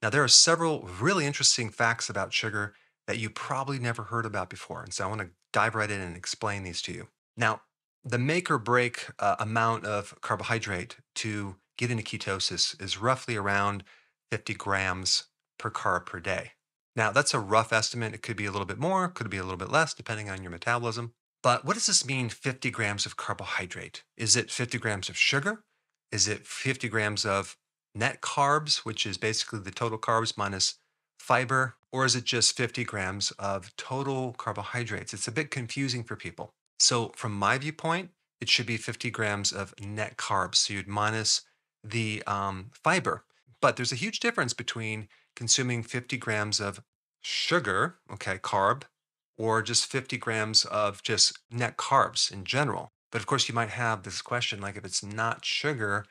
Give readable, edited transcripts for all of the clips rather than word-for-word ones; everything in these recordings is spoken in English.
Now, there are several really interesting facts about sugar that you probably never heard about before. And so I want to dive right in and explain these to you. Now, the make or break amount of carbohydrate to get into ketosis is roughly around 50 grams per carb per day. Now, that's a rough estimate. It could be a little bit more, could be a little bit less, depending on your metabolism. But what does this mean, 50 grams of carbohydrate? Is it 50 grams of sugar? Is it 50 grams of net carbs, which is basically the total carbs minus fiber? Or is it just 50 grams of total carbohydrates? It's a bit confusing for people. So, from my viewpoint, it should be 50 grams of net carbs. So, you'd minus the fiber. But there's a huge difference between consuming 50 grams of sugar, okay, carb, or just 50 grams of just net carbs in general. But of course, you might have this question like, if it's not sugar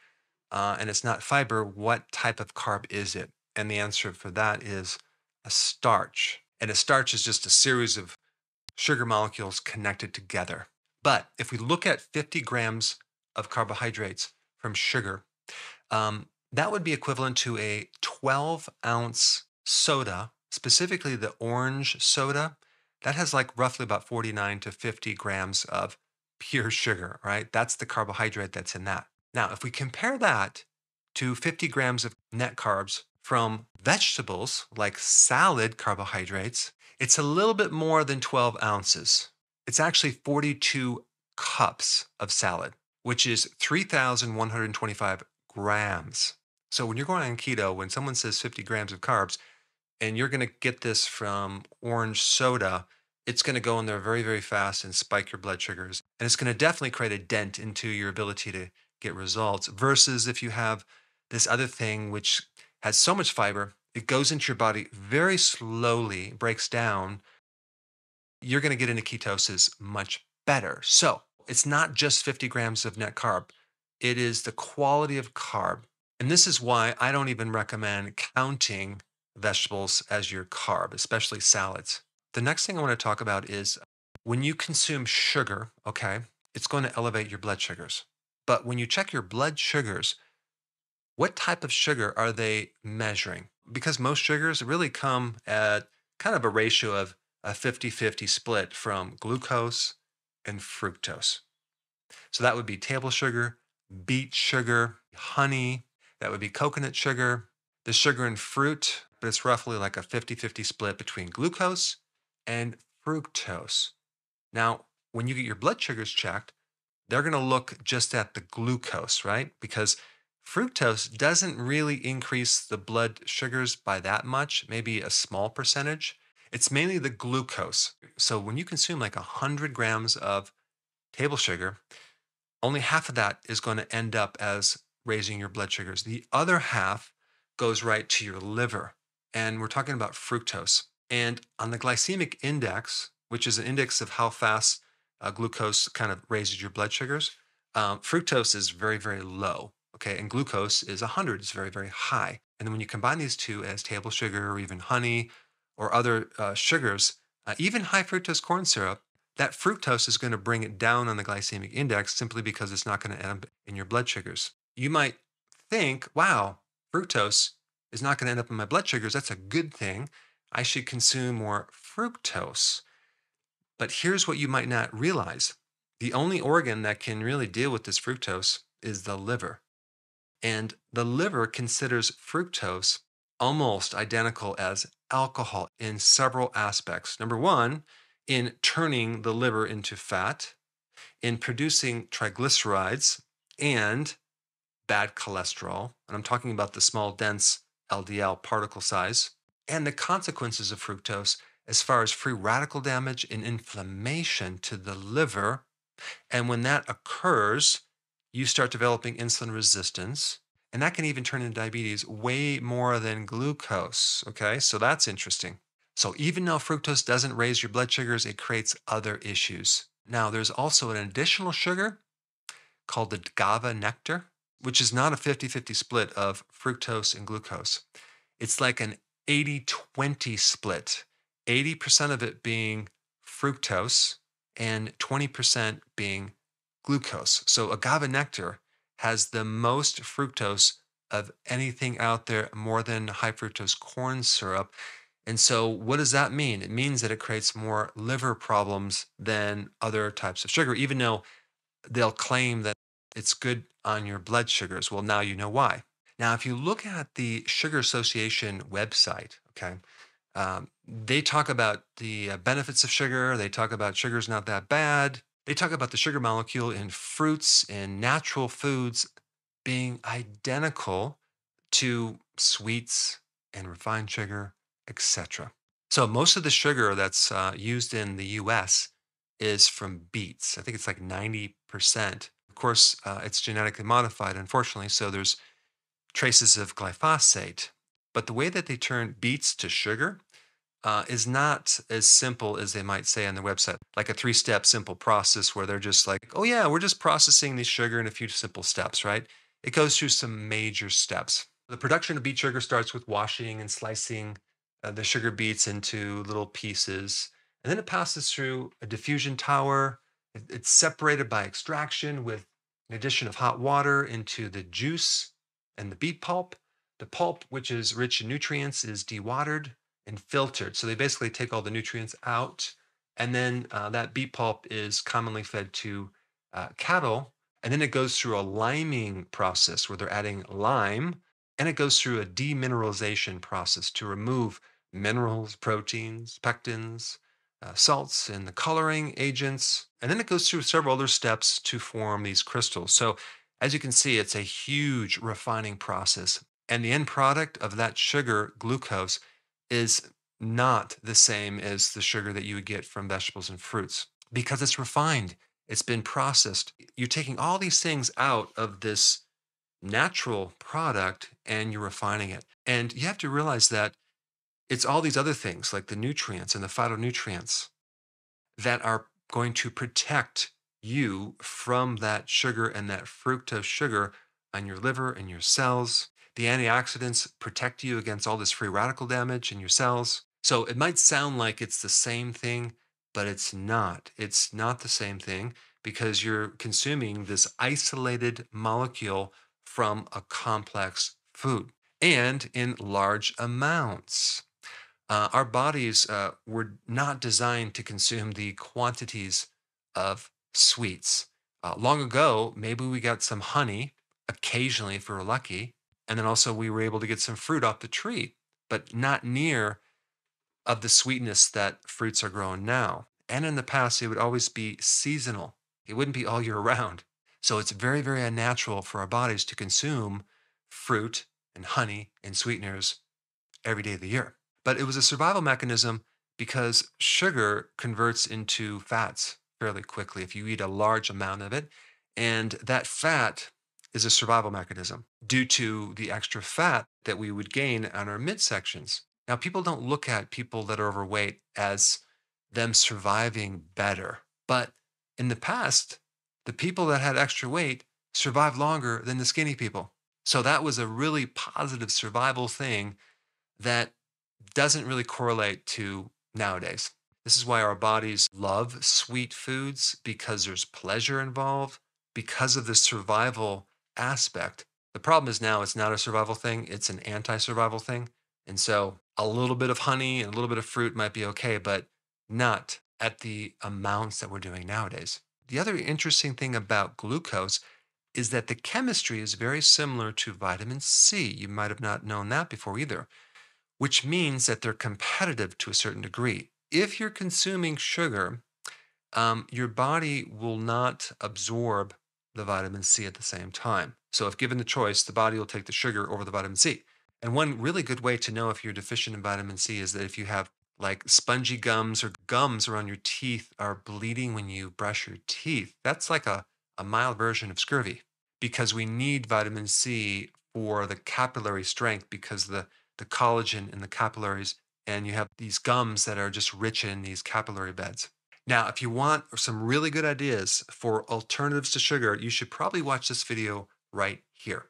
and it's not fiber, what type of carb is it? And the answer for that is a starch. And a starch is just a series of sugar molecules connected together. But if we look at 50 grams of carbohydrates from sugar, that would be equivalent to a 12-ounce soda, specifically the orange soda. That has like roughly about 49 to 50 grams of pure sugar, right? That's the carbohydrate that's in that. Now, if we compare that to 50 grams of net carbs from vegetables like salad carbohydrates, it's a little bit more than 12 ounces. It's actually 42 cups of salad, which is 3,125 grams. So when you're going on keto, when someone says 50 grams of carbs, and you're going to get this from orange soda, it's going to go in there very, very fast and spike your blood sugars. And it's going to definitely create a dent into your ability to get results versus if you have this other thing which has so much fiber, it goes into your body very slowly, breaks down, you're going to get into ketosis much better. So it's not just 50 grams of net carb, it is the quality of carb. And this is why I don't even recommend counting vegetables as your carb, especially salads. The next thing I want to talk about is when you consume sugar, okay, it's going to elevate your blood sugars. But when you check your blood sugars, what type of sugar are they measuring? Because most sugars really come at kind of a ratio of a 50-50 split from glucose and fructose. So that would be table sugar, beet sugar, honey, that would be coconut sugar, the sugar in fruit, but it's roughly like a 50-50 split between glucose and fructose. Now, when you get your blood sugars checked, they're going to look just at the glucose, right? Because fructose doesn't really increase the blood sugars by that much, maybe a small percentage. It's mainly the glucose. So when you consume like 100 grams of table sugar, only half of that is going to end up as raising your blood sugars. The other half goes right to your liver. And we're talking about fructose. And on the glycemic index, which is an index of how fast glucose kind of raises your blood sugars, fructose is very, very low. Okay. And glucose is 100, it's very, very high. And then when you combine these two as table sugar or even honey or other sugars, even high fructose corn syrup, that fructose is going to bring it down on the glycemic index simply because it's not going to end up in your blood sugars. You might think, wow, fructose is not going to end up in my blood sugars. That's a good thing. I should consume more fructose. But here's what you might not realize. The only organ that can really deal with this fructose is the liver. And the liver considers fructose almost identical as alcohol in several aspects. Number one, in turning the liver into fat, in producing triglycerides and bad cholesterol. And I'm talking about the small, dense LDL particle size, and the consequences of fructose as far as free radical damage and inflammation to the liver. And when that occurs, you start developing insulin resistance. And that can even turn into diabetes way more than glucose. Okay, so that's interesting. So even though fructose doesn't raise your blood sugars, it creates other issues. Now, there's also an additional sugar called the agave nectar, which is not a 50-50 split of fructose and glucose. It's like an 80-20 split, 80% of it being fructose and 20% being glucose. So agave nectar has the most fructose of anything out there more than high fructose corn syrup. And so, what does that mean? It means that it creates more liver problems than other types of sugar, even though they'll claim that it's good on your blood sugars. Well, now you know why. Now, if you look at the Sugar Association website, okay, they talk about the benefits of sugar. They talk about sugar's not that bad. They talk about the sugar molecule in fruits and natural foods being identical to sweets and refined sugar, etc. So most of the sugar that's used in the US is from beets. I think it's like 90%. Of course, it's genetically modified, unfortunately, so there's traces of glyphosate. But the way that they turn beets to sugar is not as simple as they might say on their website, like a three-step simple process where they're just like, oh, yeah, we're just processing the sugar in a few simple steps, right? It goes through some major steps. The production of beet sugar starts with washing and slicing the sugar beets into little pieces. And then it passes through a diffusion tower. It's separated by extraction with an addition of hot water into the juice and the beet pulp. The pulp, which is rich in nutrients, is dewatered and filtered. So they basically take all the nutrients out. And then that beet pulp is commonly fed to cattle. And then it goes through a liming process where they're adding lime. And it goes through a demineralization process to remove minerals, proteins, pectins, salts, and the coloring agents. And then it goes through several other steps to form these crystals. So as you can see, it's a huge refining process. And the end product of that sugar, glucose, is not the same as the sugar that you would get from vegetables and fruits because it's refined. It's been processed. You're taking all these things out of this natural product and you're refining it. And you have to realize that it's all these other things like the nutrients and the phytonutrients that are going to protect you from that sugar and that fructose sugar on your liver and your cells. The antioxidants protect you against all this free radical damage in your cells. So it might sound like it's the same thing, but it's not. It's not the same thing because you're consuming this isolated molecule from a complex food and in large amounts. Our bodies were not designed to consume the quantities of sweets. Long ago, maybe we got some honey occasionally if we were lucky, and then also we were able to get some fruit off the tree, but not near of the sweetness that fruits are grown now. And in the past, it would always be seasonal. It wouldn't be all year round. So it's very, very unnatural for our bodies to consume fruit and honey and sweeteners every day of the year. But it was a survival mechanism because sugar converts into fats fairly quickly if you eat a large amount of it. And that fat is a survival mechanism due to the extra fat that we would gain on our midsections. Now, people don't look at people that are overweight as them surviving better. But in the past, the people that had extra weight survived longer than the skinny people. So that was a really positive survival thing that doesn't really correlate to nowadays. This is why our bodies love sweet foods because there's pleasure involved, because of the survival aspect. The problem is now it's not a survival thing, it's an anti survival thing. And so a little bit of honey and a little bit of fruit might be okay, but not at the amounts that we're doing nowadays. The other interesting thing about glucose is that the chemistry is very similar to vitamin C. You might have not known that before either, which means that they're competitive to a certain degree. If you're consuming sugar, your body will not absorb the vitamin C at the same time. So, if given the choice, the body will take the sugar over the vitamin C. And one really good way to know if you're deficient in vitamin C is that if you have like spongy gums or gums around your teeth are bleeding when you brush your teeth, that's like a mild version of scurvy because we need vitamin C for the capillary strength because the collagen in the capillaries, and you have these gums that are just rich in these capillary beds. Now, if you want some really good ideas for alternatives to sugar, you should probably watch this video right here.